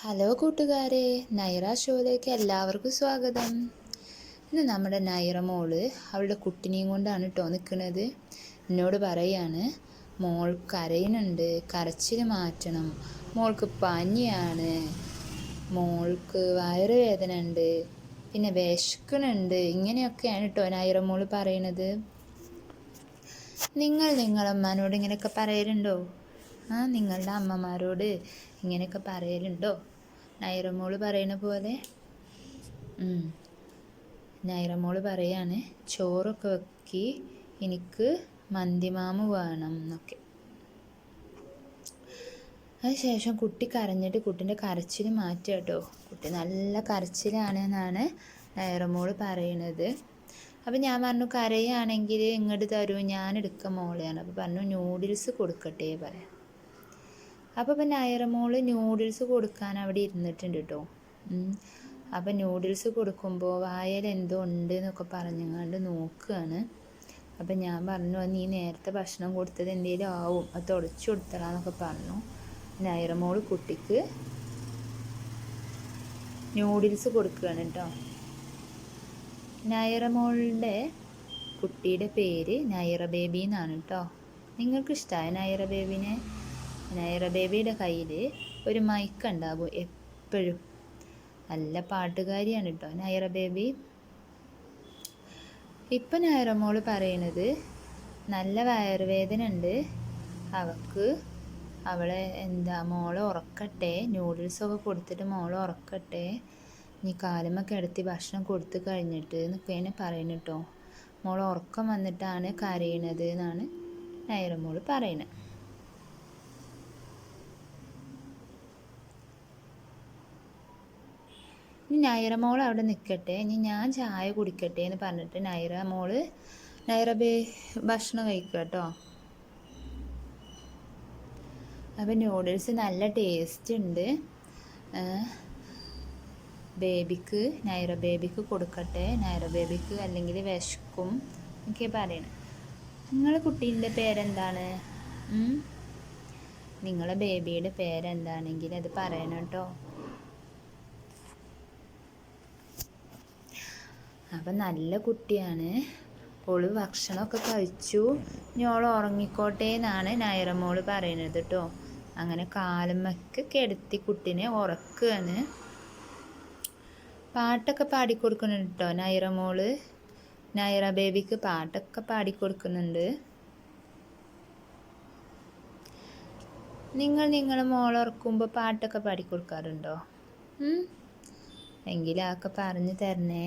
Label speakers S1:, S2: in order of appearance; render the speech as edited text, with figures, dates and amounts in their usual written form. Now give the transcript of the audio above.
S1: Hello കൂട്ടുകാരെ, നൈറ ഷോയിലേക്ക് എല്ലാവർക്കും സ്വാഗതം. ഇന്ന് നമ്മുടെ നൈറ മോള് അവളുടെ കുട്ടിനെയും കൊണ്ടാണ് കേട്ടോ നിൽക്കുന്നത്. എന്നോട് പറയാണ്, മോൾ കരയുന്നുണ്ട്, കരച്ചിൽ മാറ്റണം, മോൾക്ക് പനിയാണ്, മോൾക്ക് വയറുവേദന ഉണ്ട്, പിന്നെ വിശക്കണുണ്ട്, ഇങ്ങനെയൊക്കെയാണ് കേട്ടോ നൈറ മോള് പറയണത്. നിങ്ങളമ്മമാരോട് ഇങ്ങനെയൊക്കെ പറയലുണ്ടോ? നിങ്ങളുടെ അമ്മമാരോട് ഇങ്ങനെയൊക്കെ പറയലുണ്ടോ? നൈറമോള് പറയണ പോലെ. നൈറമോള് പറയാണ്, ചോറൊക്കെ വെക്കി, എനിക്ക് മന്തിമാമ് വേണം എന്നൊക്കെ. അതിനുശേഷം കുട്ടി കരഞ്ഞിട്ട് കുട്ടീൻ്റെ കരച്ചിൽ മാറ്റുക കേട്ടോ. കുട്ടി നല്ല കരച്ചിലാണ് എന്നാണ് നൈറമോള് പറയണത്. അപ്പം ഞാൻ പറഞ്ഞു, കരയാണെങ്കിൽ ഇങ്ങോട്ട് തരൂ, ഞാൻ എടുക്കാം മോളെയാണ്. അപ്പോൾ പറഞ്ഞു, നൂഡിൽസ് കൊടുക്കട്ടെ പറയാം. അപ്പോൾ ഇപ്പം നൈറമോള് നൂഡിൽസ് കൊടുക്കാൻ അവിടെ ഇരുന്നിട്ടുണ്ട് കേട്ടോ. അപ്പം നൂഡിൽസ് കൊടുക്കുമ്പോൾ വായയിൽ എന്തോ ഉണ്ട് എന്നൊക്കെ പറഞ്ഞങ്ങാണ്ട് നോക്കുകയാണ്. അപ്പം ഞാൻ പറഞ്ഞു, നീ നേരത്തെ ഭക്ഷണം കൊടുത്തത് എന്തെങ്കിലും ആവും, അത് തുടച്ചു കൊടുത്തലാന്നൊക്കെ പറഞ്ഞു. നൈറമോള് കുട്ടിക്ക് നൂഡിൽസ് കൊടുക്കുകയാണ് കേട്ടോ. നൈറമോളുടെ കുട്ടിയുടെ പേര് നൈറ ബേബി എന്നാണ് കേട്ടോ. നിങ്ങൾക്ക് ഇഷ്ടമായ നൈറ ബേബിനെ? നൈറ ബേബിയുടെ കയ്യിൽ ഒരു മൈക്ക് ഉണ്ടാകും എപ്പോഴും. നല്ല പാട്ടുകാരിയാണ് കേട്ടോ നൈറ ബേബി. ഇപ്പം നൈറമോള് പറയണത്, നല്ല വയറുവേദന ഉണ്ട്, അവളെ മോളെ ഉറക്കട്ടെ, നൂഡിൽസൊക്കെ കൊടുത്തിട്ട് മോളെ ഉറക്കട്ടെ, നീ കാലുമൊക്കെ കിടത്തി ഭക്ഷണം കൊടുത്ത് കഴിഞ്ഞിട്ട് എന്നൊക്കെയാണ് പറയുന്നത് കേട്ടോ. മോളെ ഉറക്കം വന്നിട്ടാണ് കരയണത് എന്നാണ് നൈറമോള് പറയുന്നത്. ഇനി നൈറമോൾ അവിടെ നിൽക്കട്ടെ, ഇനി ഞാൻ ചായ കുടിക്കട്ടെ എന്ന് പറഞ്ഞിട്ട് നൈറ ഭക്ഷണം കഴിക്കുക കേട്ടോ. അപ്പം നൂഡിൽസ് നല്ല ടേസ്റ്റ് ഉണ്ട്. നൈറ ബേബിക്ക് കൊടുക്കട്ടെ, നൈറ ബേബിക്ക് അല്ലെങ്കിൽ വിശക്കും എന്നൊക്കെ പറയണം. നിങ്ങളെ കുട്ടീൻ്റെ പേരെന്താണ്? നിങ്ങളെ ബേബിയുടെ പേരെന്താണെങ്കിൽ അത് പറയണം കേട്ടോ. അപ്പം നല്ല കുട്ടിയാണ്, ഓള് ഭക്ഷണമൊക്കെ കഴിച്ചു, ഇനി ഓൾ ഉറങ്ങിക്കോട്ടെ എന്നാണ് നൈറമോള് പറയണത് കേട്ടോ. അങ്ങനെ കാലുമൊക്കെ കിടത്തി കുട്ടീനെ ഉറക്കുകയാണ്. പാട്ടൊക്കെ പാടിക്കൊടുക്കുന്നുണ്ട് കേട്ടോ നൈറമോള്. നൈറ ബേബിക്ക് പാട്ടൊക്കെ പാടിക്കൊടുക്കുന്നുണ്ട്. നിങ്ങളെ മോളുറക്കുമ്പോൾ പാട്ടൊക്കെ പാടിക്കൊടുക്കാറുണ്ടോ? എങ്കിലും അതൊക്കെ പറഞ്ഞു തരണേ.